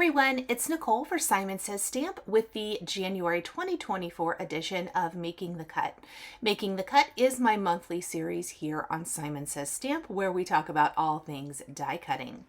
everyone, it's Nicole for Simon Says Stamp with the January 2024 edition of Making the Cut. Making the Cut is my monthly series here on Simon Says Stamp where we talk about all things die cutting.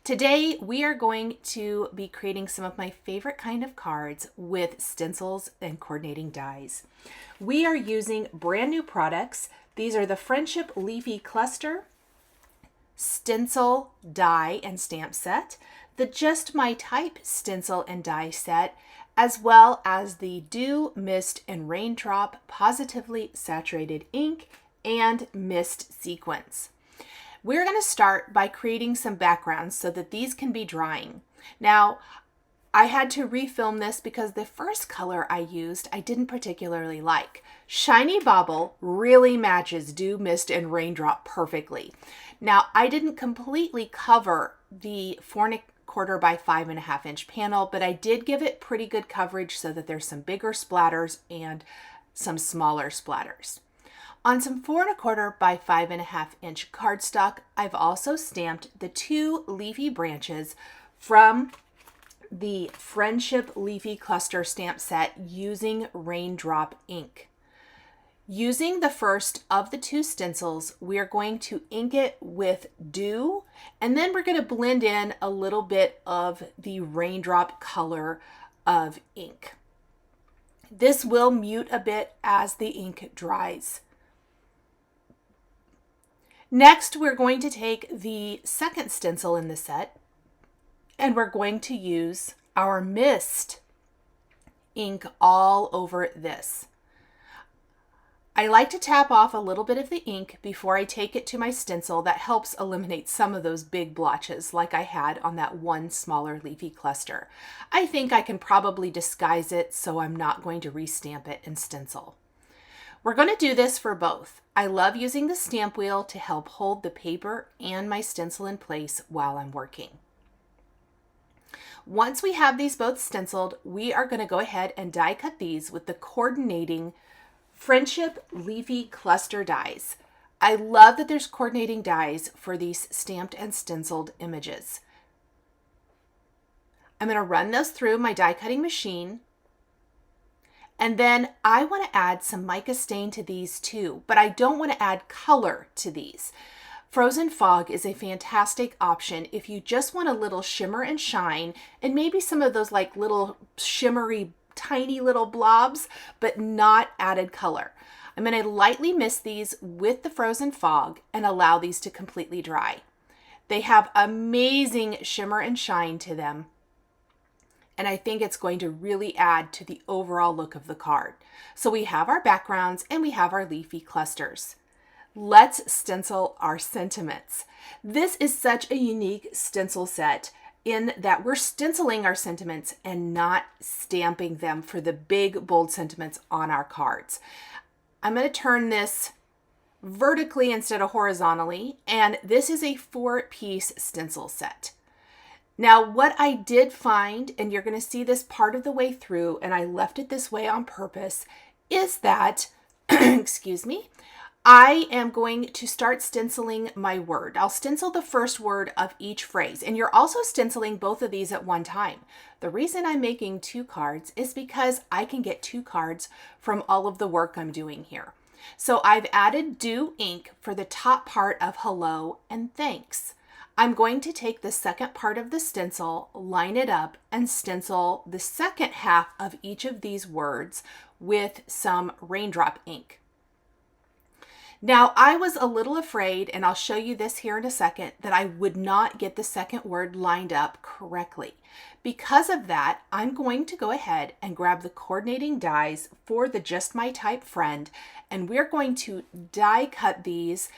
Today we are going to be creating some of my favorite kind of cards with stencils and coordinating dies. We are using brand new products. These are the Friendship Leafy Cluster, Stencil Die and Stamp Set, the Just My Type Stencil and Die Set, as well as the Dew, Mist, and Raindrop Pawsitively Saturated Ink and Mist Sequence. We're going to start by creating some backgrounds so that these can be drying. Now, I had to refilm this because the first color I used I didn't particularly like. Shiny Bauble really matches Dew, Mist, and Raindrop perfectly. Now, I didn't completely cover the 4¼ by 5½ inch panel, but I did give it pretty good coverage so that there's some bigger splatters and some smaller splatters. On some 4¼ by 5½ inch cardstock, I've also stamped the 2 leafy branches from the Friendship Leafy Cluster stamp set using Raindrop ink. Using the first of the 2 stencils, we are going to ink it with Dew, and then we're going to blend in a little bit of the Raindrop color of ink. This will mute a bit as the ink dries. Next, we're going to take the second stencil in the set, and we're going to use our Mist ink all over this. I like to tap off a little bit of the ink before I take it to my stencil. That helps eliminate some of those big blotches like I had on that one smaller leafy cluster. I think I can probably disguise it so I'm not going to restamp it in stencil. We're going to do this for both. I love using the stamp wheel to help hold the paper and my stencil in place while I'm working. Once we have these both stenciled, we are going to go ahead and die cut these with the coordinating Friendship Leafy Cluster dies. I love that there's coordinating dies for these stamped and stenciled images. I'm going to run those through my die cutting machine. And then I want to add some mica stain to these too, but I don't want to add color to these. Frozen Fog is a fantastic option if you just want a little shimmer and shine and maybe some of those like little shimmery tiny little blobs, but not added color. I'm going to lightly mist these with the Frozen Fog and allow these to completely dry. They have amazing shimmer and shine to them, and I think it's going to really add to the overall look of the card. So we have our backgrounds and we have our leafy clusters. Let's stencil our sentiments. This is such a unique stencil set in that we're stenciling our sentiments and not stamping them for the big, bold sentiments on our cards. I'm going to turn this vertically instead of horizontally, and this is a 4-piece stencil set. Now, what I did find, and you're going to see this part of the way through, and I left it this way on purpose, is that, excuse me, I am going to start stenciling my word. I'll stencil the first word of each phrase, and you're also stenciling both of these at one time. The reason I'm making 2 cards is because I can get 2 cards from all of the work I'm doing here. So I've added Dew ink for the top part of hello and thanks. I'm going to take the second part of the stencil, line it up, and stencil the second half of each of these words with some Raindrop ink. Now, I was a little afraid, and I'll show you this here in a second, that I would not get the second word lined up correctly. Because of that, I'm going to go ahead and grab the coordinating dies for the Just My Type friend, and we're going to die cut these,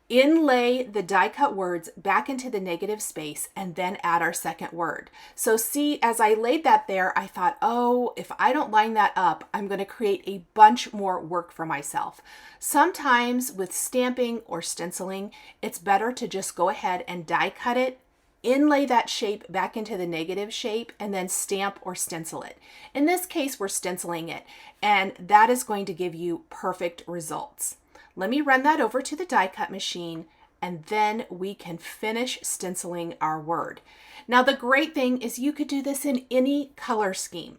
inlay the die cut words back into the negative space, and then add our second word. So see, as I laid that there, I thought, oh, if I don't line that up, I'm going to create a bunch more work for myself. Sometimes with stamping or stenciling, it's better to just go ahead and die cut it, inlay that shape back into the negative shape, and then stamp or stencil it. In this case, we're stenciling it, and that is going to give you perfect results. Let me run that over to the die cut machine and then we can finish stenciling our word. Now, the great thing is you could do this in any color scheme.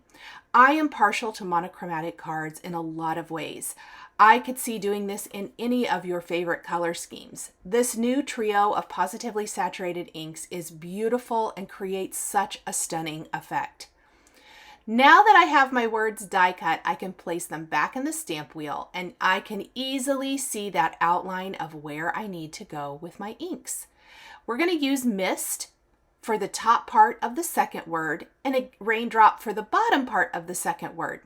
I am partial to monochromatic cards in a lot of ways. I could see doing this in any of your favorite color schemes. This new trio of positively saturated inks is beautiful and creates such a stunning effect. Now that I have my words die cut, I can place them back in the stamp wheel and I can easily see that outline of where I need to go with my inks. We're going to use mist for the top part of the second word and a raindrop for the bottom part of the second word.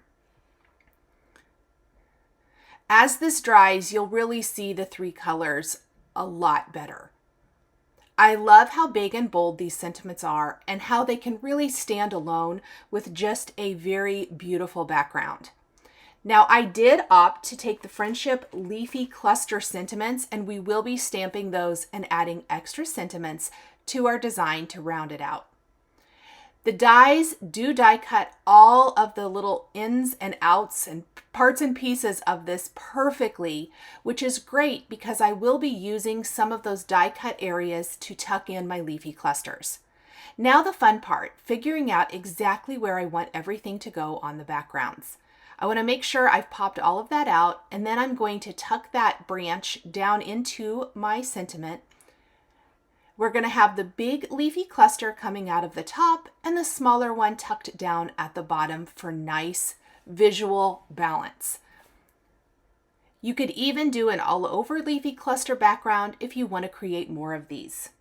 As this dries, you'll really see the three colors a lot better. I love how big and bold these sentiments are and how they can really stand alone with just a very beautiful background. Now, I did opt to take the Friendship Leafy Cluster sentiments, and we will be stamping those and adding extra sentiments to our design to round it out. The dies do die cut all of the little ins and outs and parts and pieces of this perfectly, which is great because I will be using some of those die cut areas to tuck in my leafy clusters. Now the fun part, figuring out exactly where I want everything to go on the backgrounds. I want to make sure I've popped all of that out, and then I'm going to tuck that branch down into my sentiment. We're going to have the big leafy cluster coming out of the top and the smaller one tucked down at the bottom for nice visual balance. You could even do an all over leafy cluster background if you want to create more of these.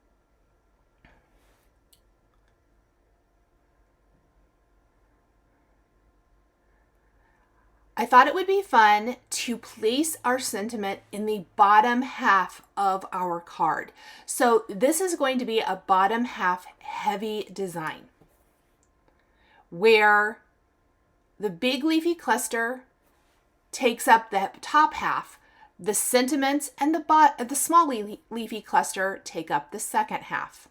I thought it would be fun to place our sentiment in the bottom half of our card. So this is going to be a bottom half heavy design where the big leafy cluster takes up the top half, the sentiments and the small leafy cluster take up the second half.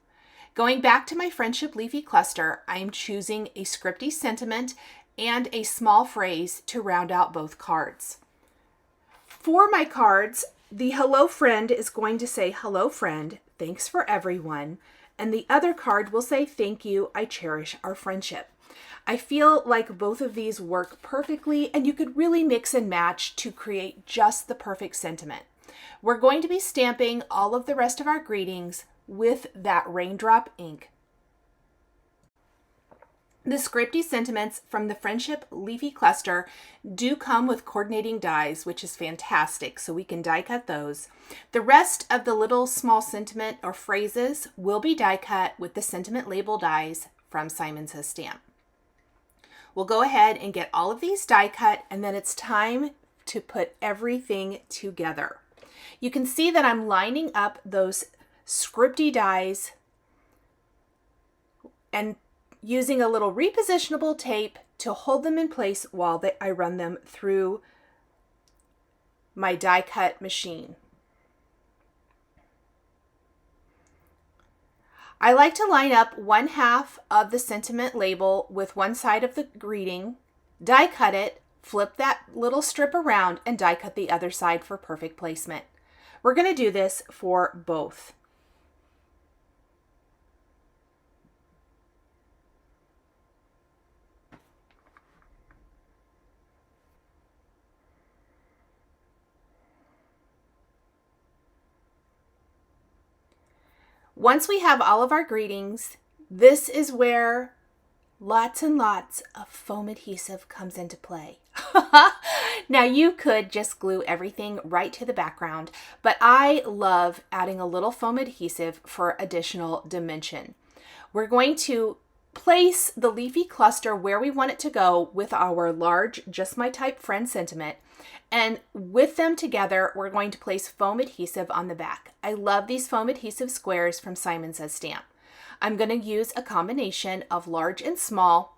Going back to my Friendship Leafy Cluster, I'm choosing a scripty sentiment and a small phrase to round out both cards. For my cards, the hello friend is going to say, hello friend, thanks for everyone. And the other card will say, thank you, I cherish our friendship. I feel like both of these work perfectly, and you could really mix and match to create just the perfect sentiment. We're going to be stamping all of the rest of our greetings with that raindrop ink. The scripty sentiments from the Friendship Leafy Cluster do come with coordinating dies, which is fantastic, so we can die cut those. The rest of the little small sentiment or phrases will be die cut with the sentiment label dies from Simon Says Stamp. We'll go ahead and get all of these die cut, and then it's time to put everything together. You can see that I'm lining up those scripty dies and using a little repositionable tape to hold them in place while I run them through my die cut machine. I like to line up one half of the sentiment label with one side of the greeting, die cut it, flip that little strip around, and die cut the other side for perfect placement. We're going to do this for both. Once we have all of our greetings, this is where lots and lots of foam adhesive comes into play. Now you could just glue everything right to the background, but I love adding a little foam adhesive for additional dimension. We're going to place the leafy cluster where we want it to go with our large Just My Type Friend sentiment. And with them together, we're going to place foam adhesive on the back. I love these foam adhesive squares from Simon Says Stamp. I'm going to use a combination of large and small.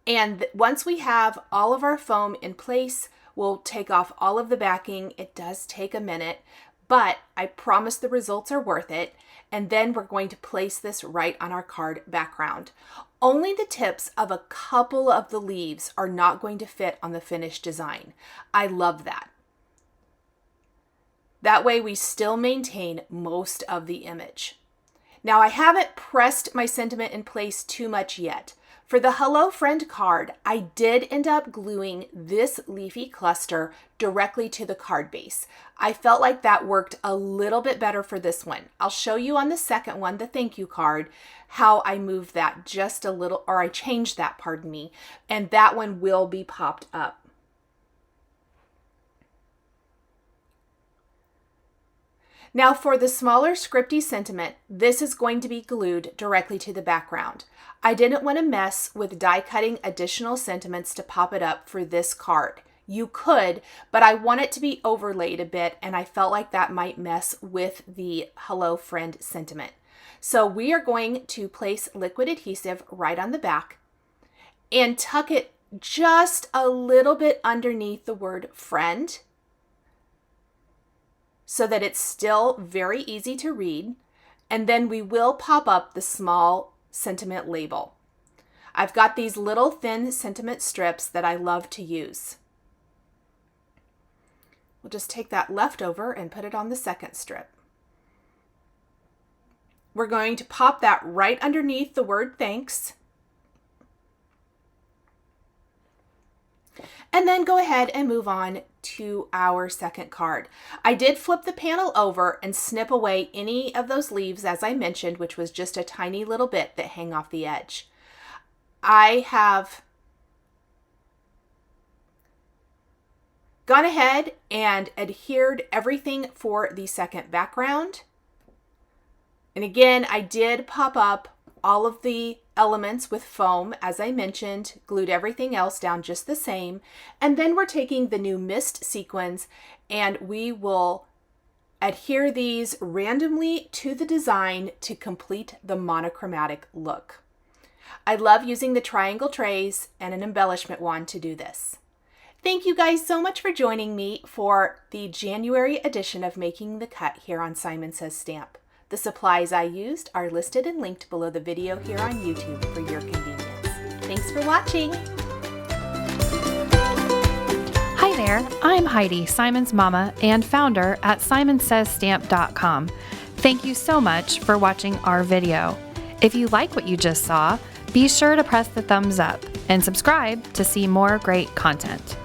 And once we have all of our foam in place, we'll take off all of the backing. It does take a minute, but I promise the results are worth it. And then we're going to place this right on our card background. Only the tips of a couple of the leaves are not going to fit on the finished design. I love that. That way we still maintain most of the image. Now I haven't pressed my sentiment in place too much yet. For the Hello Friend card, I did end up gluing this leafy cluster directly to the card base. I felt like that worked a little bit better for this one. I'll show you on the second one, the thank you card, how I moved that just a little, or I changed that, pardon me, and that one will be popped up. Now for the smaller scripty sentiment, this is going to be glued directly to the background. I didn't want to mess with die cutting additional sentiments to pop it up for this card. You could, but I want it to be overlaid a bit, and I felt like that might mess with the Hello Friend sentiment. So we are going to place liquid adhesive right on the back and tuck it just a little bit underneath the word friend, so that it's still very easy to read, and then we will pop up the small sentiment label. I've got these little thin sentiment strips that I love to use. We'll just take that leftover and put it on the second strip. We're going to pop that right underneath the word thanks. And then go ahead and move on to our second card. I did flip the panel over and snip away any of those leaves, as I mentioned, which was just a tiny little bit that hang off the edge. I have gone ahead and adhered everything for the second background. And again, I did pop up all of the elements with foam, as I mentioned, glued everything else down just the same. And then we're taking the new mist sequins and we will adhere these randomly to the design to complete the monochromatic look. I love using the triangle trays and an embellishment wand to do this. Thank you guys so much for joining me for the January edition of Making the Cut here on Simon Says Stamp. The supplies I used are listed and linked below the video here on YouTube for your convenience. Thanks for watching. Hi there, I'm Heidi, Simon's mama and founder at simonsaysstamp.com. Thank you so much for watching our video. If you like what you just saw, be sure to press the thumbs up and subscribe to see more great content.